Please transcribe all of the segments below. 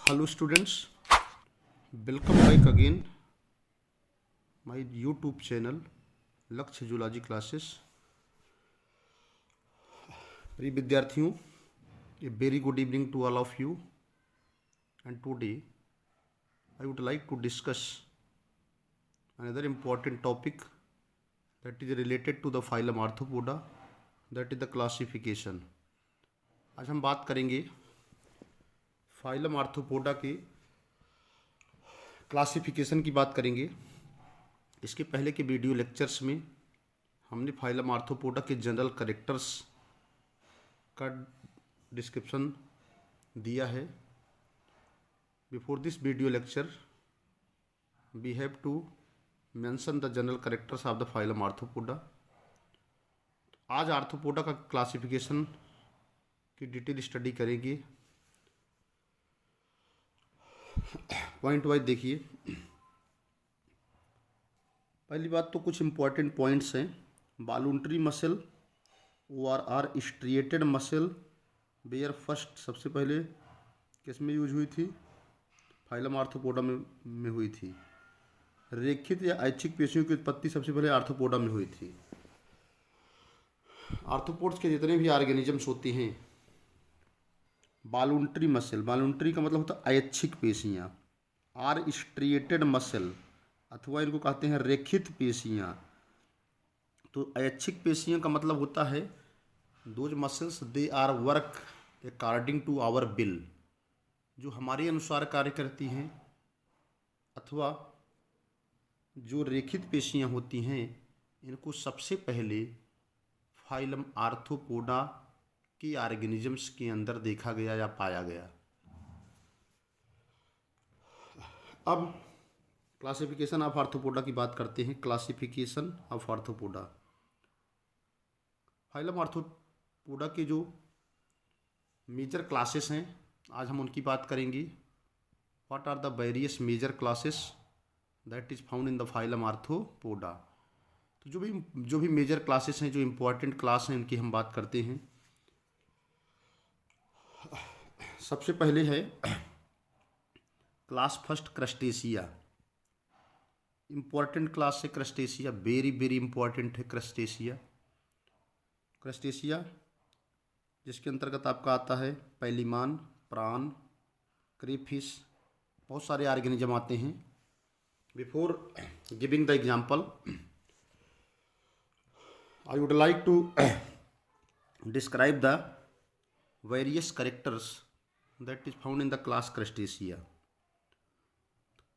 Hello students, welcome back again my YouTube channel Lakshya zoology classes. प्रिय विद्यार्थियों, a very good evening to all of you and today I would like to discuss another important topic that is related to the phylum Arthropoda, that is the classification। आज हम बात करेंगे phylum arthropoda के classification की बात करेंगे। इसके पहले के वीडियो लेक्चर्स में हमने फाइलम आर्थ्रोपोडा के जनरल कैरेक्टर्स का डिस्क्रिप्शन दिया है। Before this video lecture we have to mention the general characters of the phylum arthropoda. आज आर्थ्रोपोडा का क्लासिफिकेशन की डिटेल स्टडी करेंगे। पॉइंट वाइज देखिए। पहली बात तो कुछ इंपॉर्टेंट पॉइंट्स हैं। Voluntary muscle are striated muscle where first सबसे पहले किस में यूज हुई थी? फाइलम आर्थ्रोपोडा में हुई थी। रेखित या ऐच्छिक पेशियों की उत्पत्ति सबसे पहले आर्थ्रोपोडा में हुई थी। आर्थ्रोपोड्स के जितने भी ऑर्गेनिजम्स होते हैं, वॉलुंटरी मसल, वॉलुंटरी का मतलब होता है ऐच्छिक पेशियाँ, आर स्ट्रिएटेड मसल अथवा इनको कहते हैं रेखित पेशियाँ। तो ऐच्छिक पेशियाँ का मतलब होता है those muscles they are work according to our will, जो हमारे अनुसार कार्य करती हैं। अथवा जो रेखित पेशियाँ होती हैं इनको सबसे पहले फाइलम आर्थ्रोपोडा की ऑर्गेनिजम्स के अंदर देखा गया या पाया गया। अब क्लासिफिकेशन ऑफ आर्थ्रोपोडा की बात करते हैं। Classification of arthropoda, phylum arthropoda के जो मेजर क्लासेस हैं आज हम उनकी बात करेंगे। What are the various major classes that is found in the phylum Arthropoda. तो जो भी मेजर क्लासेस हैं, जो इम्पोर्टेंट क्लास हैं, उनकी हम बात करते हैं। सबसे पहले है class first crustacea. Important class है क्रस्टेशिया, वेरी वेरी इंपॉर्टेंट है क्रस्टेशिया। क्रस्टेशिया जिसके अंतर्गत आपका आता है पैलिमान, प्रान, क्रेफिश, बहुत सारे ऑर्गेनिज्म आते हैं। Before giving the example I would like to describe the various characters that is found in the class Crustacea.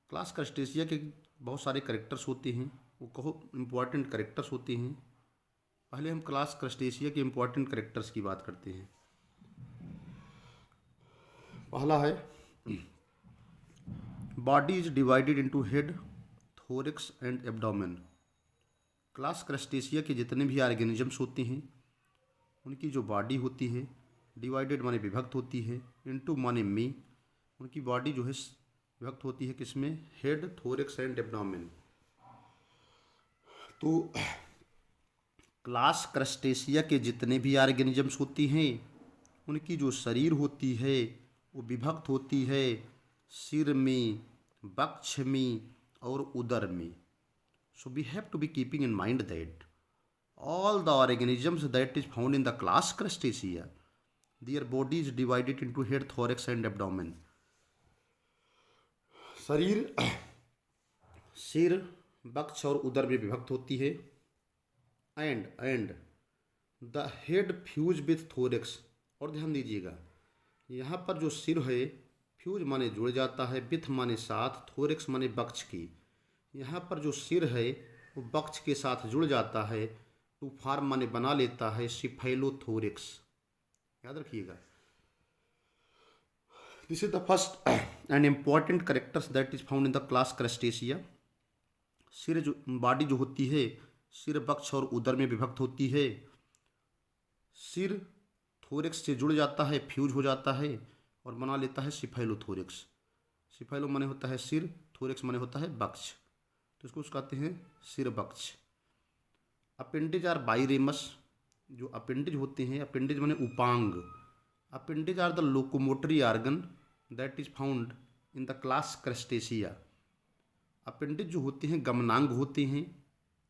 Class Crustacea के बहुत सारे कैरेक्टर्स होते हैं, वो कहो इम्पॉर्टेंट कैरेक्टर्स होते हैं। पहले हम क्लास क्रस्टेशिया के इम्पॉर्टेंट कैरेक्टर्स की बात करते हैं। पहला है body is divided into head, thorax and abdomen. Class Crustacea के जितने भी ऑर्गेनिजम्स होते हैं उनकी जो बॉडी होती है, डिवाइडेड माने विभक्त होती है, इनटू माने में, उनकी बॉडी जो है विभक्त होती है किसमें? Head, thorax and abdomen. तो क्लास क्रस्टेशिया के जितने भी ऑर्गेनिजम्स होती हैं उनकी जो शरीर होती है वो विभक्त होती है सिर में, वक्ष में और उदर में। So we have to be keeping in mind that all the organisms that is found in the class crustacea, their body is divided into head, thorax and abdomen। शरीर सिर, वक्ष और उदर में विभक्त होती है। And the head fuse with thorax. और ध्यान दीजिएगा, यहाँ पर जो सिर है फ्यूज माने जुड़ जाता है, विथ माने साथ, थोरिक्स माने वक्ष की। यहाँ पर जो सिर है वो वक्ष के साथ जुड़ जाता है, टू फॉर्म माने बना लेता है सिफेलोथोरिक्स। याद रखिएगा, this is the first and important characters that is found in the class crustacea. सिर जो बॉडी जो होती है सिर, वक्ष और उदर में विभक्त होती है। सिर थोरिक्स से जुड़ जाता है, फ्यूज हो जाता है और बना लेता है सिफेलोथोरिक्स। सिफेलो माने होता है सिर, थोरिक्स माने होता है वक्ष, तो इसको कहते हैं सिर वक्ष। Appendage are biramous. जो अपेंडेज होते हैं, अपेंडेज माने उपांग, appendage are the locomotory organ that is found in the class crustacea. Appendage जो होते हैं गमनांग होते हैं।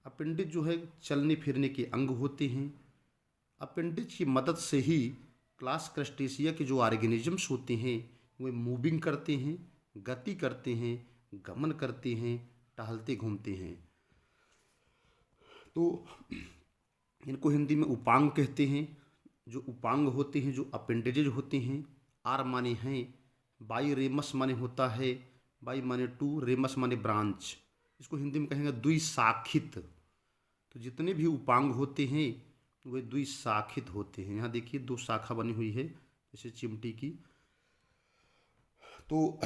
अपेंडिज जो है चलने फिरने के अंग होते हैं। अपेंडिज की मदद से ही क्लास क्रस्टेशिया के जो ऑर्गेनिजम्स होते हैं वे मूविंग करते हैं, गति करते हैं, गमन करते हैं, टहलते घूमते हैं। तो इनको हिंदी में उपांग कहते हैं। जो उपांग होते हैं, जो अपेंडेजेज होते हैं, आर माने हैं, बाई रेमस माने होता है, बाई माने टू, रेमस माने ब्रांच, इसको हिंदी में कहेंगे द्विशाखित। तो जितने भी उपांग होते हैं वे द्विशाखित होते हैं। यहाँ देखिए दो शाखा बनी हुई है जैसे चिमटी की। तो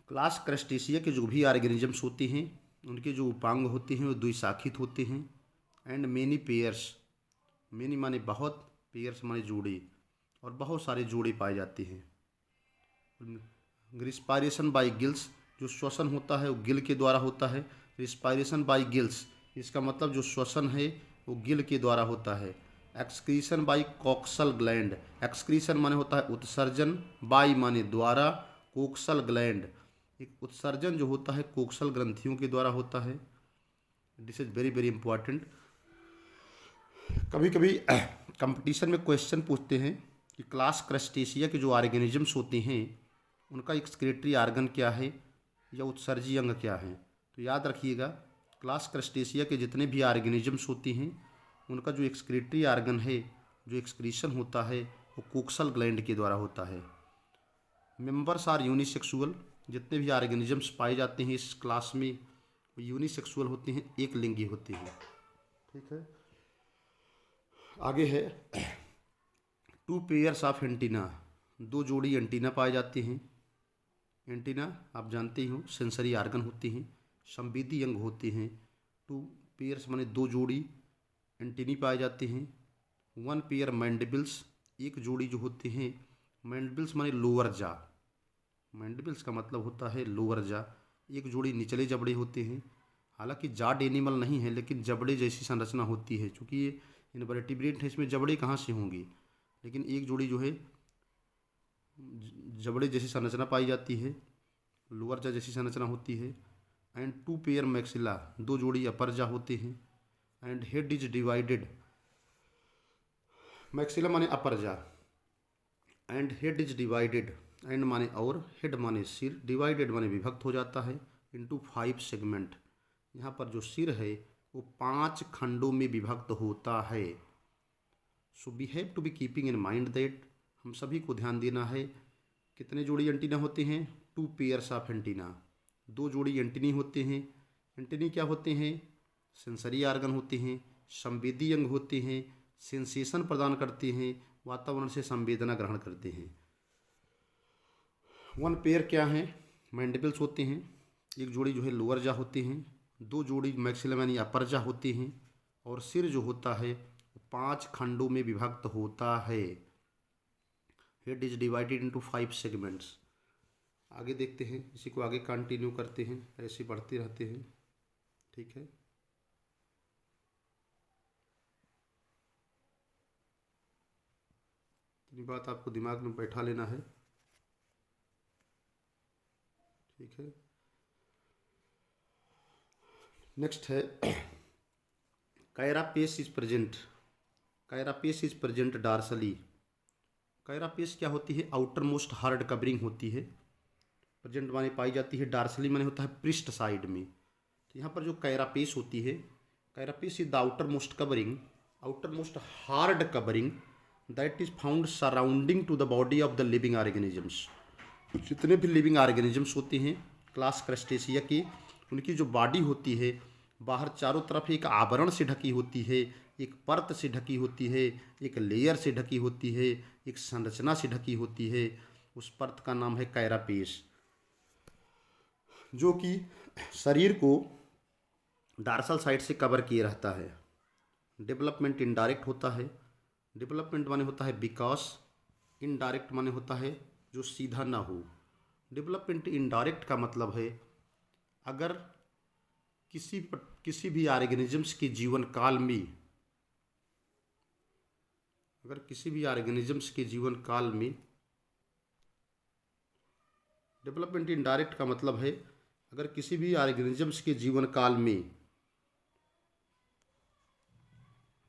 क्लास क्रस्टेशिया के जो भी ऑर्गेनिजम्स होते हैं उनके जो उपांग होते हैं वो द्विशाखित होते हैं। एंड मेनी पेयर्स, मेनी माने बहुत, पेयर्स माने जोड़े, और बहुत सारे जोड़े पाए जाते हैं। रिस्पायरेशन बाय गिल्स, जो श्वसन होता है वो गिल के द्वारा होता है। रिस्पायरेशन बाय गिल्स, इसका मतलब जो श्वसन है वो गिल के द्वारा होता है। Excretion by coxal gland, excretion माने होता है उत्सर्जन, बाय माने द्वारा, कोक्सल ग्लैंड, एक उत्सर्जन जो होता है कोक्सल ग्रंथियों के द्वारा होता है। This is very very important. कभी कभी कंपटीशन में क्वेश्चन पूछते हैं कि क्लास क्रस्टेशिया के जो ऑर्गेनिजम्स होते हैं उनका एक्सक्रीटरी ऑर्गन क्या है या उत्सर्जी अंग क्या है। तो याद रखिएगा क्लास क्रस्टेशिया के जितने भी ऑर्गेनिजम्स होते हैं उनका जो एक्सक्रीटरी ऑर्गन है, जो एक्सक्रीशन होता है वो कोक्सल ग्लैंड के द्वारा होता है। मेंबर्स आर यूनिसेक्सुअल, जितने भी ऑर्गेनिजम्स पाए जाते हैं इस क्लास में वो यूनिसेक्सुअल होते हैं, एक लिंगी होते हैं। ठीक है, आगे है टू पेयर्स ऑफ एंटीना, दो जोड़ी एंटीना पाए जाते हैं। एंटीना आप जानते ही हो सेंसरी ऑर्गन होते हैं, संवेदी अंग होते हैं। टू पेयर्स माने दो जोड़ी एंटीनी पाए जाते हैं। वन पेयर मैंडिबल्स, एक जोड़ी जो होते हैं मैंडिबल्स माने लोअर जा, मैंडिबल्स का मतलब होता है लोअर जा, एक जोड़ी निचले जबड़े होते हैं। हालांकि जाड एनिमल नहीं है लेकिन जबड़े जैसी संरचना होती है, चूँकि ये इनवर्टिब्रेट है इसमें जबड़े कहाँ से होंगी, लेकिन एक जोड़ी जो है जबड़े जैसी संरचना पाई जाती है, लोअर जा जैसी संरचना होती है। एंड टू पेयर मैक्सिला, दो जोड़ी अपर जा होते हैं। And head is divided, maxilla माने अपर जा, and head is divided, and माने और, हेड माने सिर, डिवाइडेड माने विभक्त हो जाता है इनटू 5 सेगमेंट। यहाँ पर जो सिर है वो 5 खंडों में विभक्त होता है। So we have to be keeping in mind that, हम सभी को ध्यान देना है कितने जोड़ी एंटीना होते हैं, टू पेयर्स ऑफ एंटीना, दो जोड़ी एंटीनी होते हैं। एंटीनी क्या होते हैं, सेंसरी ऑर्गन होते हैं, संवेदी अंग होते हैं, सेंसेशन प्रदान करते हैं, वातावरण से संवेदना ग्रहण करते हैं। वन पेयर क्या है, मैंडिबल्स होते हैं, एक जोड़ी जो है लोअर जा होते हैं, दो जोड़ी मैक्सिलम यानी अपर जा होते हैं, और सिर जो होता है 5 खंडों में विभक्त होता है। Head is divided into 5 segments. आगे देखते हैं, इसी को आगे कंटिन्यू करते हैं, ऐसे बढ़ते रहते हैं। ठीक है, इतनी बात आपको दिमाग में बैठा लेना है। ठीक है, नेक्स्ट है carapace is present, carapace is present dorsally. Carapace क्या होती है, आउटर मोस्ट हार्ड कवरिंग होती है, प्रेजेंट माने पाई जाती है, डार्सली माने होता है पृष्ठ साइड में। तो यहाँ पर जो कैरापेस होती है, carapace is the outermost covering, outermost hard covering that is found surrounding to the body of the living organisms. जितने भी लिविंग ऑर्गेनिजम्स होते हैं क्लास क्रस्टेशिया की, उनकी जो बॉडी होती है बाहर चारों तरफ एक आवरण से ढकी होती है, एक परत से ढकी होती है, एक लेयर से ढकी होती है, एक संरचना से ढकी होती है। उस परत का नाम है कैरापेस, जो कि शरीर को डार्सल साइड से कवर किए रहता है। डेवलपमेंट इनडायरेक्ट होता है, डेवलपमेंट माने होता है विकास, इनडायरेक्ट माने होता है जो सीधा ना हो। डेवलपमेंट इनडायरेक्ट का मतलब है अगर किसी भी ऑर्गेनिजम्स के जीवन काल में, अगर किसी भी ऑर्गेनिजम्स के जीवन काल में डेवलपमेंट इनडायरेक्ट का मतलब है अगर किसी भी ऑर्गेनिजम्स के जीवन काल में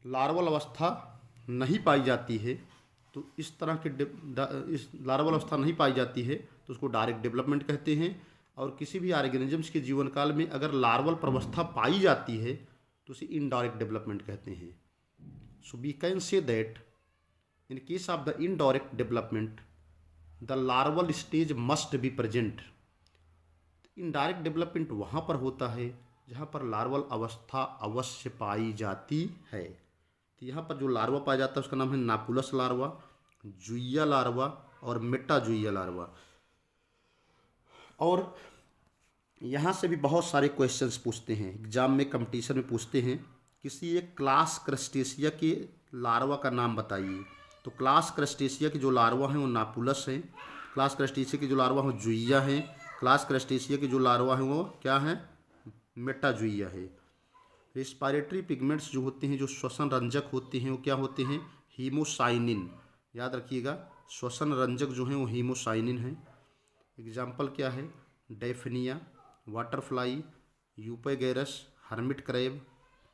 लार्वल अवस्था नहीं पाई जाती है, तो इस तरह के इस लार्वल अवस्था नहीं पाई जाती है तो उसको डायरेक्ट डेवलपमेंट कहते हैं। और किसी भी ऑर्गेनिजम्स के जीवन काल में अगर लार्वल प्रवस्था पाई जाती है तो उसे इनडायरेक्ट डेवलपमेंट कहते हैं। So we can say that in case of the indirect development the larval stage must be present. Indirect development वहाँ पर होता है जहाँ पर लार्वल अवस्था अवश्य पाई जाती है। तो यहाँ पर जो लार्वा पाया जाता है उसका नाम है नाकुलस लार्वा, जुइया लार्वा और मेटाजुइया लार्वा। और यहाँ से भी बहुत सारे क्वेश्चंस पूछते हैं, एग्जाम में कंपटीशन में पूछते हैं किसी एक क्लास क्रस्टेशिया के लार्वा का नाम बताइए। तो क्लास क्रस्टेशिया के जो लार्वा हैं वो नाकुलस हैं, क्लास क्रस्टेशिया के जो लार्वा हैं जुइया हैं, क्लास क्रस्टेशिया के जो लार्वा हैं वो क्या हैं, मेटाजुइया है। रेस्पिरेटरी पिगमेंट्स जो होते हैं, जो श्वसन रंजक होते हैं, वो क्या होते हैं, हीमोसाइनिन। याद रखिएगा श्वसन रंजक जो हैं वो हीमोसाइनिन है। एग्जाम्पल क्या है, डेफनिया, वाटरफ्लाई, यूपेगेरस, हर्मिट क्रैब,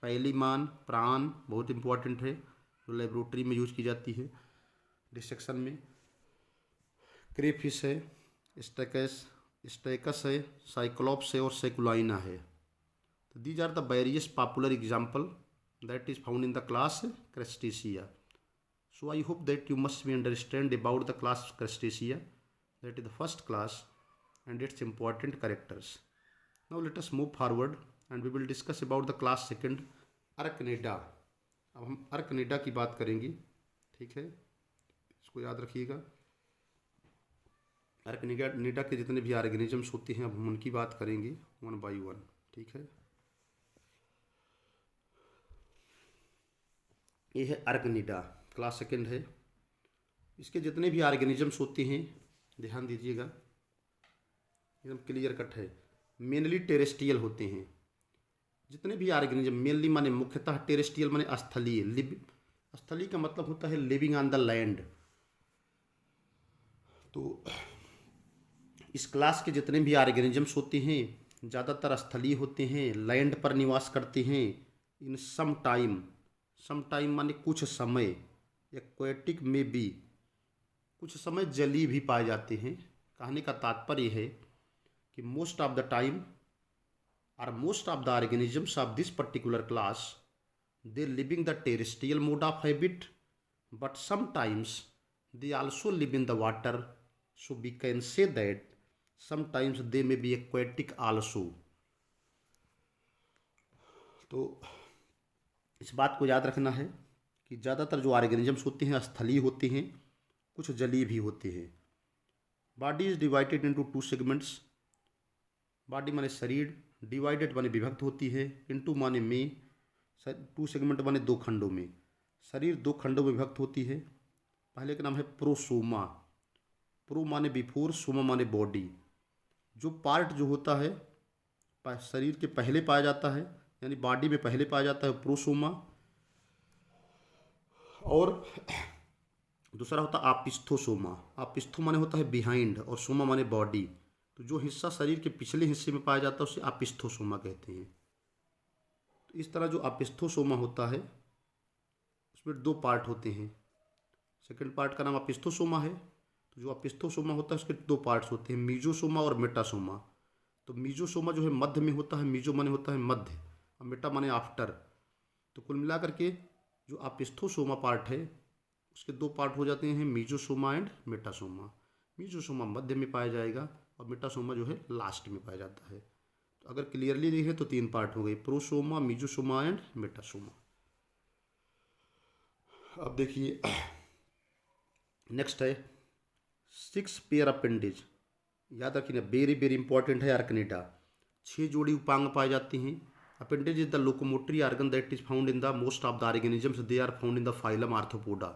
पैलीमान, प्राण बहुत इंपॉर्टेंट है जो लेबोरेटरी में यूज की जाती है डिसेक्शन में, क्रेफिश है, स्टेकस है, साइक्लोप्स है और सेकुलाइना है। तो these are the various popular example that is found in the class Crustacea. So I hope that you must be understand about the class Crustacea, that is the first class and its important characters. Now let us move forward and we will discuss about the class second Arachnida. अब हम Arachnida की बात करेंगे, ठीक है, इसको याद रखिएगा। Arachnida के जितने भी ऑर्गेनिजम्स होते हैं अब हम उनकी बात करेंगे वन बाई वन, ठीक है। ये है आर्कनिडा, क्लास सेकंड है। इसके जितने भी ऑर्गेनिजम्स होते हैं ध्यान दीजिएगा, एकदम क्लियर कट है, मेनली टेरेस्ट्रियल होते हैं। जितने भी ऑर्गेनिज्म मेनली माने मुख्यतः टेरेस्ट्रियल माने स्थलीय, स्थलीय का मतलब होता है लिविंग ऑन द लैंड। तो इस क्लास के जितने भी ऑर्गेनिजम्स होते हैं ज़्यादातर स्थलीय होते हैं, लैंड पर निवास करते हैं। इन सम टाइम माने कुछ समय, एक्वेटिक में भी कुछ समय जलीय भी पाए जाते हैं। कहने का तात्पर्य है कि मोस्ट ऑफ द टाइम और most of the organisms of this particular class they living the terrestrial mode of habit, but sometimes they also live in the water, so we can say that sometimes they may be aquatic also. तो इस बात को याद रखना है कि ज़्यादातर जो ऑर्गेनिजम्स होते हैं स्थलीय होते हैं, कुछ जलीय भी होते हैं। Body is divided into two segments. Body माने शरीर, डिवाइडेड माने विभक्त होती है, इनटू माने में, टू सेगमेंट माने दो खंडों में। शरीर दो खंडों में विभक्त होती है। पहले का नाम है प्रोसोमा, प्रो माने बिफोर, सोमा माने बॉडी। जो पार्ट जो होता है शरीर के पहले पाया जाता है, यानी बॉडी में पहले पाया जाता है प्रोसोमा, और दूसरा होता है आपिस्थोसोमा। आपिस्थो माने होता है बिहाइंड और सोमा माने बॉडी। तो जो हिस्सा शरीर के पिछले हिस्से में पाया जाता है उसे आपिस्थोसोमा कहते हैं। तो इस तरह जो आपिस्थोसोमा होता है उसमें दो पार्ट होते हैं। सेकंड पार्ट का नाम आपिस्थोसोमा है। तो जो आपिस्थोसोमा होता है उसके दो पार्ट्स होते हैं, मीजोसोमा और मेटासोमा। तो मीजोसोमा जो है मध्य में होता है, मीजो माने होता है मध्य और मेटा माने आफ्टर। तो कुल मिलाकर के जो आपिस्थोसोमा पार्ट है उसके दो पार्ट हो जाते हैं, मीजोसोमा एंड मेटासोमा। मीजोसोमा मध्य में पाया जाएगा और मेटासोमा जो है लास्ट में पाया जाता है। तो अगर क्लियरली लिखे तो तीन पार्ट हो गए, प्रोसोमा, मीजोसोमा एंड मेटासोमा। अब देखिए नेक्स्ट है 6 पेयर अपेंडेज। याद रखिए वेरी वेरी इंपॉर्टेंट है आर्कनिडा। 6 जोड़ी उपांग पाए जाते हैं। Appendage is the locomotory organ that is found in the most of the organisms, they are found in the phylum Arthropoda.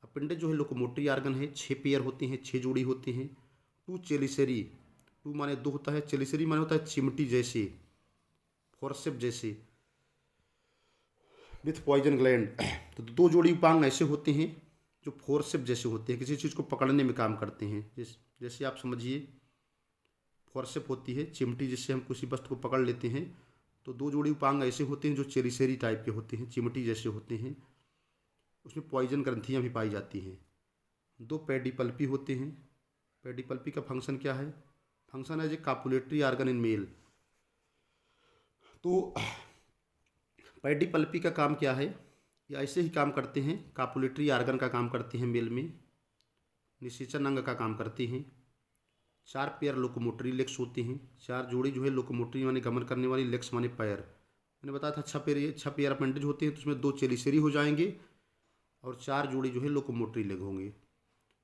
Appendage जो है लोकोमोटरी ऑर्गन है, 6 पेयर होते हैं, 6 जोड़ी होते हैं। 2 चेलिसरी, 2 माने 2 होता है, चेलिसरी माने होता है चिमटी जैसे, फोर्सेप जैसे, विथ पॉइजन ग्लैंड। तो 2 जोड़ी उपांग ऐसे होते हैं जो फोर्सेप जैसे होते हैं, किसी चीज़ को पकड़ने में काम करते हैं। जैसे आप समझिए फोर्सेप होती है, चिमटी जिससे हम किसी वस्तु को पकड़ लेते हैं। तो 2 जोड़ी उपांग ऐसे होते हैं जो चेरिसेरी टाइप के होते हैं, चिमटी जैसे होते हैं। उसमें पॉइजन ग्रंथियाँ भी पाई जाती हैं। 2 पेडिपल्पी होते हैं। पेडिपल्पी का फंक्शन क्या है? Function as a copulatory organ in male. तो पेडिपल्पी का काम क्या है? ये ऐसे ही काम करते हैं, कापुलेटरी आर्गन का काम करते हैं मेल में, निषेचन अंग का काम करते हैं। 4 पेयर लोकोमोटरी लेग्स होते हैं। 4 जोड़ी जो है लोकोमोटरी माने गमन करने वाली, लेग्स माने पैर। मैंने बताया था 6 पेयर अपेंडेज होते हैं, तो उसमें 2 चेलिसेरी हो जाएंगे और 4 जोड़ी जो है लोकोमोटरी लेग होंगे।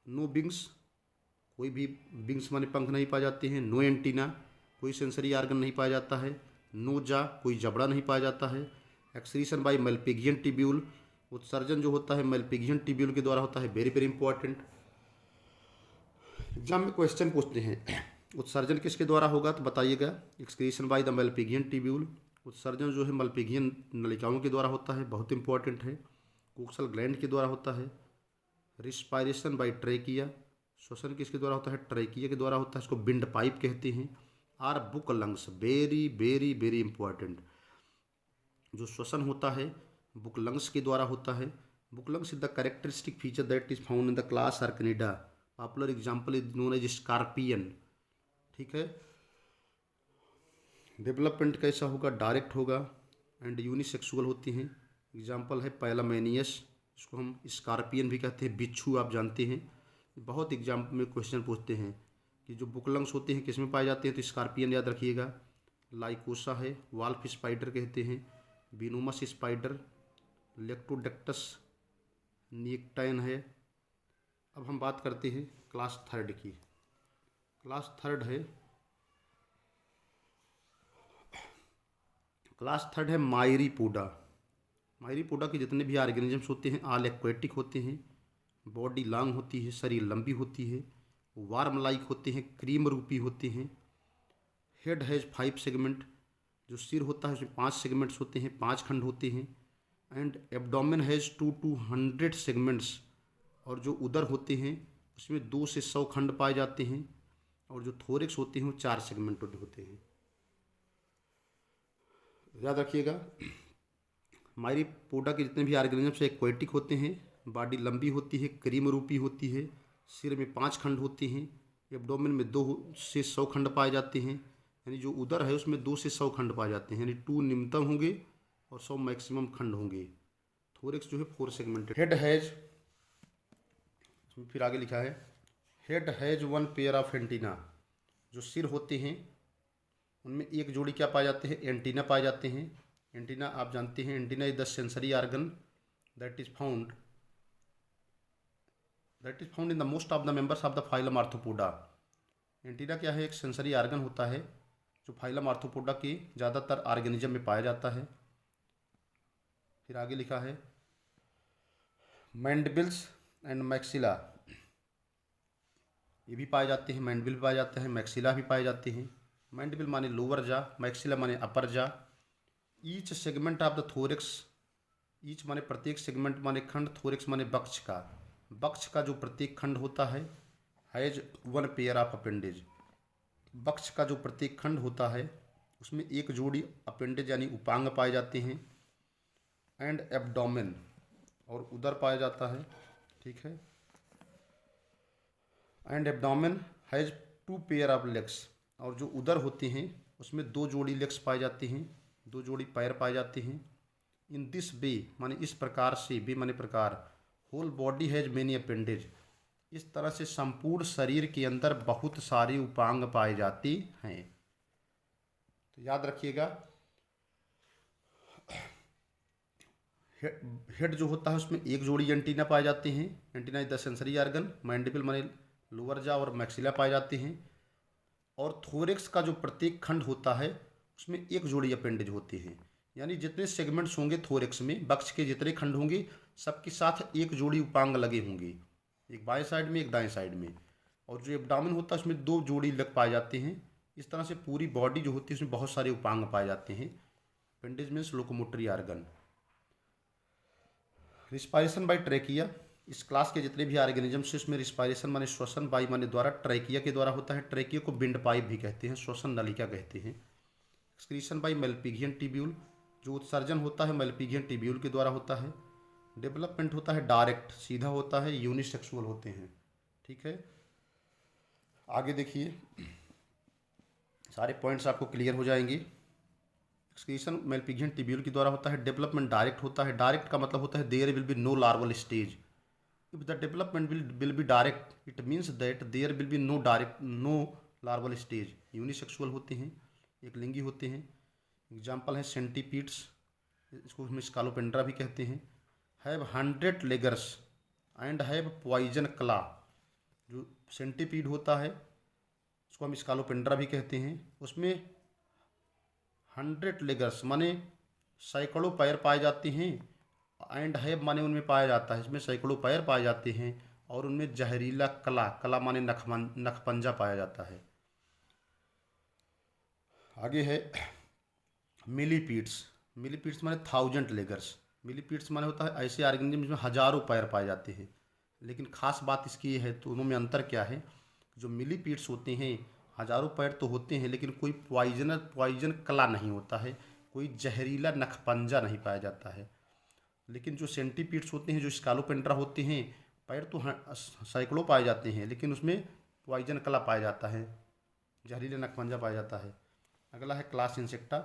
नो विंग्स, कोई भी विंग्स माने पंख नहीं पाए जाते हैं। नो एंटीना, कोई सेंसरी आर्गन नहीं पाया जाता है। नो जा, कोई जबड़ा नहीं पाया जाता है। एक्सक्रीशन बाय मेलपिगियन टिब्यूल, उत्सर्जन जो होता है मेलपिगियन टिब्यूल के द्वारा होता है। वेरी वेरी इंपॉर्टेंट, एग्जाम में क्वेश्चन पूछते हैं उत्सर्जन किसके द्वारा होगा, तो बताइएगा। Excretion by the Malpighian tubule, उत्सर्जन जो है मेलपिगियन नलिकाओं के द्वारा होता है, बहुत इंपॉर्टेंट है। कोक्सल ग्लैंड के द्वारा होता है। रिस्पायरेशन बाय ट्रेकिया, श्वसन किसके द्वारा होता है? ट्रेकिया के द्वारा होता है, इसको विंड पाइप कहते हैं। Or book lungs, very very very important. जो श्वसन होता है बुक लंग्स के द्वारा होता है। Book lungs is the characteristic feature that is found in the class arachnida. Popular example is known as scorpion. ठीक है। डेवलपमेंट कैसा होगा? डायरेक्ट होगा एंड यूनिसेक्सुअल होती हैं। एग्जाम्पल है पैलामेनियस, इसको हम स्कॉर्पियन भी कहते हैं, बिच्छू आप जानते हैं। बहुत एग्जाम में क्वेश्चन पूछते हैं कि जो बुक लंग्स होते हैं किस में पाए जाते हैं, तो स्कॉर्पियन याद रखिएगा। लाइकोसा है, वाल्फ स्पाइडर कहते हैं। बिनोमस स्पाइडर, लेक्टोडेक्टस निक्टाइन है। अब हम बात करते हैं क्लास 3 की। क्लास 3 है, मायरीपोडा। मायरीपोडा के जितने भी ऑर्गेनिजम्स होते हैं ऑल एक्वेटिक होते हैं। बॉडी लॉन्ग होती है, शरीर लंबी होती है, वार्म लाइक होते हैं, क्रीम रूपी होते हैं। हेड हैज 5 सेगमेंट, जो सिर होता है उसमें 5 सेगमेंट्स होते हैं, 5 खंड होते हैं। And abdomen has 2 to 100 segments, और जो उदर होते हैं उसमें 2 से 100 खंड पाए जाते हैं। और जो थोरेक्स होते हैं वो 4 सेगमेंट होते हैं। याद रखिएगा, मायरीपोडा के जितने भी ऑर्गेनिजम्स एक्वेटिक होते हैं, बॉडी लंबी होती है, क्रीम रूपी होती है, सिर में 5 खंड होते हैं, एब्डोमेन में 2 से 100 खंड पाए जाते हैं। यानी जो उदर है उसमें 2 से 100 खंड पाए जाते हैं, यानी 2 न्यूनतम होंगे और 100 मैक्सिमम खंड होंगे। थोरेक्स जो है 4 सेगमेंटेड। हेड हैज, फिर आगे लिखा है head has 1 pair of antenna. जो सिर होते हैं उनमें एक जोड़ी क्या पाए जाते हैं? एंटीना पाए जाते हैं। एंटीना आप जानते हैं, antenna is the sensory organ that is found in the most of the members of the phylum Arthropoda. Antenna क्या है? एक सेंसरी आर्गन होता है जो फाइलम आर्थ्रोपोडा के ज़्यादातर ऑर्गेनिज्म में पाया जाता है। फिर आगे लिखा है मैंडिबल्स एंड मैक्सिला, ये भी पाए जाते हैं। मैंडिबल भी पाए जाते हैं, मैक्सिला भी पाए जाते हैं। मैंडिबल माने लोअर जा, मैक्सिला माने अपर जा। Each segment of the thorax, each माने प्रत्येक सेगमेंट माने खंड, थोरेक्स माने बक्ष का। बक्ष का जो प्रत्येक खंड होता है has 1 pair of appendage. Baksh का जो प्रत्येक खंड होता है उसमें एक जोड़ी अपेंडेज यानी उपांग पाए जाते हैं। एंड एब्डोमेन, और उदर पाया जाता है। ठीक है। And abdomen has 2 pair of legs, और जो उदर होते हैं उसमें 2 जोड़ी लेग्स पाए जाते हैं, 2 जोड़ी पैर पाए जाते हैं। इन दिस वे माने इस प्रकार से, बे माने प्रकार, whole body has many appendage, इस तरह से संपूर्ण शरीर के अंदर बहुत सारे उपांग पाए जाते हैं। तो याद रखिएगा, हेड जो होता है उसमें एक जोड़ी एंटीना पाए जाते हैं। Antenna is the sensory organ. Mandible माने लोअर जा और मैक्सिला पाए जाते हैं। और थोरेक्स का जो प्रत्येक खंड होता है उसमें एक जोड़ी अपेंडेज होते हैं। यानी जितने सेगमेंट्स होंगे थोरेक्स में, बक्ष के जितने खंड होंगे सबके साथ एक जोड़ी उपांग लगे होंगे, एक बाएं साइड में एक दाएं साइड में। और जो एब्डोमेन होता है उसमें 2 जोड़ी लग पाए जाते हैं। इस तरह से पूरी बॉडी जो होती है उसमें बहुत सारे उपांग पाए जाते हैं। Appendage means locomotory organ. Respiration by trachea, इस क्लास के जितने भी ऑर्गेनिजम्स हैं इसमें रिस्पायरेशन माने श्वसन वायु माने द्वारा ट्रैकिया के द्वारा होता है। ट्रैकिया को विंड पाइप भी कहते हैं, श्वसन नलिका कहते हैं। एक्सक्रीशन बाई मेलपिगियन ट्यूब्यूल, जो उत्सर्जन होता है मेलपिगियन ट्यूब्यूल के द्वारा होता है। डेवलपमेंट होता है डायरेक्ट, सीधा होता है, यूनिसेक्सुअल होते हैं। ठीक है, आगे देखिए, सारे पॉइंट्स आपको क्लियर हो जाएंगे। एक्सक्रीशन मेलपिगियन ट्यूब्यूल के द्वारा होता है। डेवलपमेंट डायरेक्ट होता है। डायरेक्ट का मतलब होता है there will be no larval stage. If the development will be direct it means that there will be no larval stage. Unisexual होते हैं, एक लिंगी होते हैं। एग्जाम्पल है सेंटीपीड्स, इसको हम स्कालोपेंड्रा भी कहते हैं। Have 100 legs and have poison claw. जो सेंटीपीड होता है उसको हम स्कालोपेंड्रा भी कहते हैं। उसमें 100 लेगर्स माने सैकड़ों पैर पाए जाते हैं। एंड हैव माने उनमें पाया जाता है, इसमें सैकड़ों पैर पाए जाते हैं। और उनमें जहरीला कला, कला माने नखपंजा पाया जाता है। आगे है मिलीपीड्स। मिलीपीड्स माने 1000 लेगर्स। मिलीपीड्स माने होता है ऐसे ऑर्गेनिज्म जिसमें हजारों पैर पाए जाते हैं। लेकिन खास बात इसकी ये है, तो दोनों में अंतर क्या है? जो मिलीपीड्स होते हैं हजारों पैर तो होते हैं लेकिन कोई पॉइजन कला नहीं होता है, कोई जहरीला नखपंजा नहीं पाया जाता है। लेकिन जो सेंटीपीड्स होते हैं, जो स्कालोपेंड्रा होते हैं, पैर तो सैकड़ों पाए जाते हैं लेकिन उसमें पॉइजन कला पाया जाता है, जहरीला नखपंजा पाया जाता है। अगला है class insecta.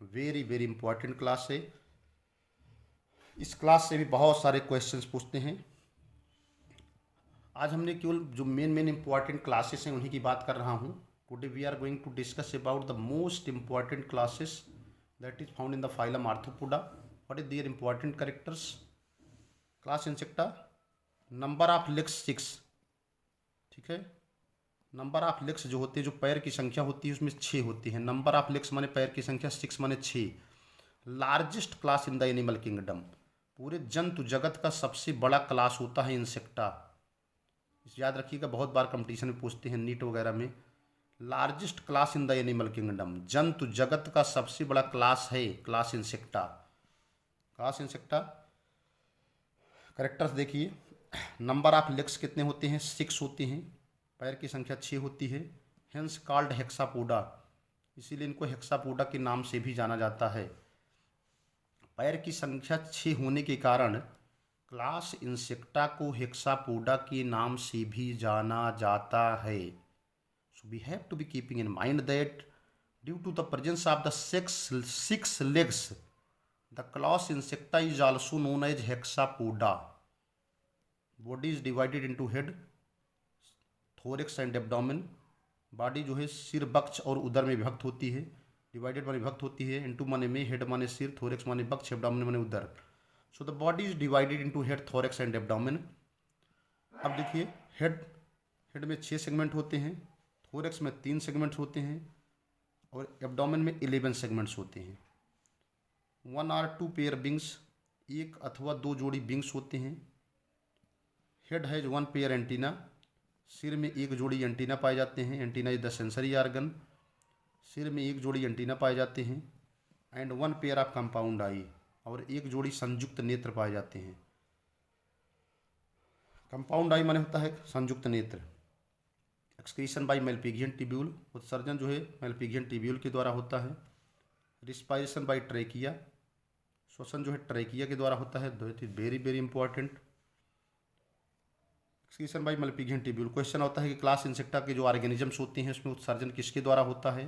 Very very important class है। इस क्लास से भी बहुत सारे क्वेश्चंस पूछते हैं। आज हमने केवल जो मेन इंपॉर्टेंट क्लासेस हैं उन्हीं की बात कर रहा हूँ। Today we are going to discuss about the most important classes that is found in the phylum Arthropoda. What is their important characters? Class Insecta, number of legs 6। ठीक है, number of legs जो होते हैं, जो पैर की संख्या होती है उसमें 6 होती है। नंबर ऑफ लेग्स माने पैर की संख्या, 6 माने 6। Largest class in the animal kingdom, पूरे जंतु जगत का सबसे बड़ा क्लास होता है इंसेक्टा। याद रखिएगा, बहुत बार कंपटीशन में पूछते हैं नीट वगैरह में। Largest class in the animal kingdom, जंतु जगत का सबसे बड़ा क्लास है class insecta. Class insecta characters देखिए। नंबर ऑफ लेग्स कितने होते हैं? 6 होते हैं। पैर की संख्या 6 होती है। हेंस कॉल्ड हेक्सापोडा, इसीलिए इनको हेक्सापोडा के नाम से भी जाना जाता है। पैर की संख्या 6 होने के कारण क्लास इंसेक्टा को हेक्सापोडा के नाम से भी जाना जाता है। So we have to be keeping in mind that due to the presence of the 6 legs the class Insecta is also known as Hexapoda. Body is divided into head, thorax and abdomen. Body जो है सिर, बक्ष और उदर में विभक्त होती है। Divided माने विभक्त होती है, इनटू माने में, हेड माने सिर, थोरेक्स माने बक्ष, एब्डोमेन माने उदर। So the body is divided into head, thorax and abdomen. अब देखिए, हेड में 6 सेगमेंट होते हैं, थोरेक्स में 3 सेगमेंट्स होते हैं और एब्डोमेन में 11 सेगमेंट्स होते हैं। 1 or 2 पेयर विंग्स, 1 अथवा 2 जोड़ी विंग्स होते हैं। हेड हैज 1 पेयर एंटीना, सिर में 1 जोड़ी एंटीना पाए जाते हैं। Antenna is the sensory organ, सिर में 1 जोड़ी एंटीना पाए जाते हैं। एंड 1 पेयर ऑफ कंपाउंड आई, और 1 जोड़ी संयुक्त नेत्र पाए जाते हैं। कंपाउंड आई माने होता है संयुक्त नेत्र। एक्सक्रीशन बाय मेलपिगियन ट्यूब्यूल, उत्सर्जन जो है मेलपिगियन ट्यूब्यूल के द्वारा होता है। रिस्पायरेशन बाय ट्रैकिया, श्वसन जो है ट्रैकिया के द्वारा होता है। That is very very important. Excretion by malpighian tubule. Question होता है कि क्लास इंसेक्टा के जो ऑर्गेनिजम्स होते हैं उसमें उत्सर्जन किसके द्वारा होता है?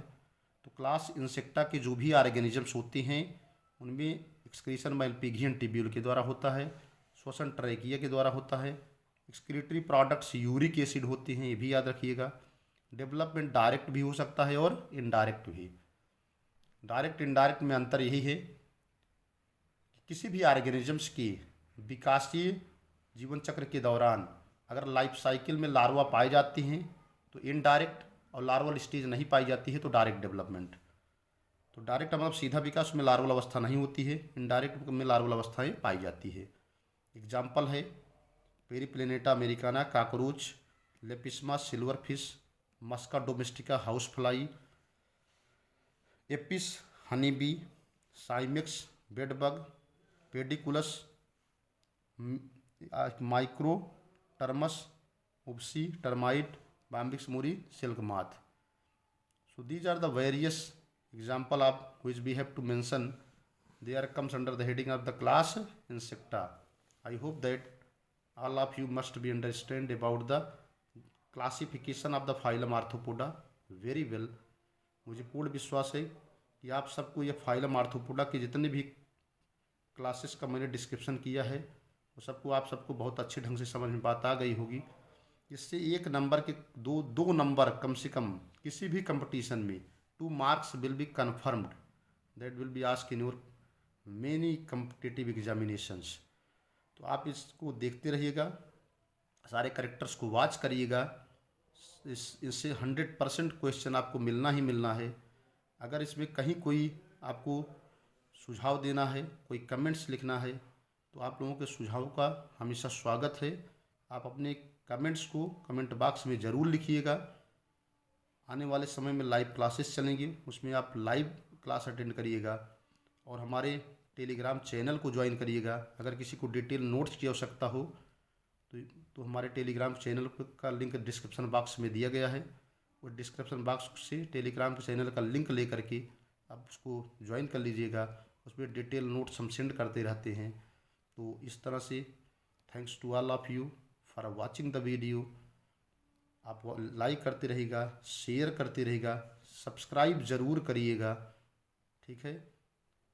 तो क्लास इंसेक्टा के जो भी ऑर्गेनिजम्स होते हैं उनमें एक्सक्रीशन मेलपिगियन ट्यूब्यूल के द्वारा होता है, श्वसन ट्रैकिया के द्वारा होता है। एक्सक्रीटरी प्रोडक्ट्स यूरिक एसिड होते हैं, ये भी याद रखिएगा। डेवलपमेंट डायरेक्ट भी हो सकता है और इनडायरेक्ट भी। डायरेक्ट इनडायरेक्ट में अंतर यही है कि किसी भी ऑर्गेनिजम्स की विकासीय जीवन चक्र के दौरान अगर लाइफ साइकिल में लार्वा पाए जाती हैं तो इनडायरेक्ट, और लार्वल स्टेज नहीं पाई जाती है तो डायरेक्ट डेवलपमेंट। तो डायरेक्ट मतलब सीधा विकास में लार्वल अवस्था नहीं होती है, इनडायरेक्ट में लार्वल अवस्थाएं पाई जाती है। एग्जाम्पल है periplaneta americana, cockroach, lepisma silver fish, musca domestica house fly, apis honey bee, cimex bedbug, pediculus micro termes, उपसी, termite, bombyx mori, silk moth. So these are the various example of which we have to mention. They are comes under the heading of the class insecta. I hope that all of you must be understand about the classification of the phylum Arthropoda very well. मुझे पूर्ण विश्वास है कि आप सबको यह phylum arthropoda के जितने भी क्लासेस का मैंने डिस्क्रिप्शन किया है वो सबको आप सबको बहुत अच्छे ढंग से समझ में बात आ गई होगी. इससे एक नंबर के दो नंबर कम से कम किसी भी कंपटीशन में 2 marks will be confirmed that will be ask in your many competitive examinations. तो आप इसको देखते रहिएगा, सारे करेक्टर्स को वॉच करिएगा. इससे 100% क्वेश्चन आपको मिलना ही मिलना है. अगर इसमें कहीं कोई आपको सुझाव देना है, कोई कमेंट्स लिखना है, तो आप लोगों के सुझाव का हमेशा स्वागत है. आप अपने कमेंट्स को कमेंट बॉक्स में ज़रूर लिखिएगा. आने वाले समय में लाइव क्लासेस चलेंगे, उसमें आप लाइव क्लास अटेंड करिएगा और हमारे टेलीग्राम चैनल को ज्वाइन करिएगा. अगर किसी को डिटेल नोट्स की आवश्यकता हो तो हमारे टेलीग्राम चैनल का लिंक डिस्क्रिप्शन बॉक्स में दिया गया है. उस डिस्क्रिप्शन बॉक्स से टेलीग्राम के चैनल का लिंक ले करके आप उसको ज्वाइन कर लीजिएगा. उसमें डिटेल नोट्स हम सेंड करते रहते हैं. तो इस तरह से thanks to all of you for watching the video. आप लाइक करते रहिएगा, शेयर करते रहिएगा, सब्सक्राइब ज़रूर करिएगा. ठीक है.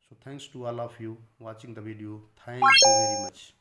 So thanks to all of you watching the video. Thank you very much.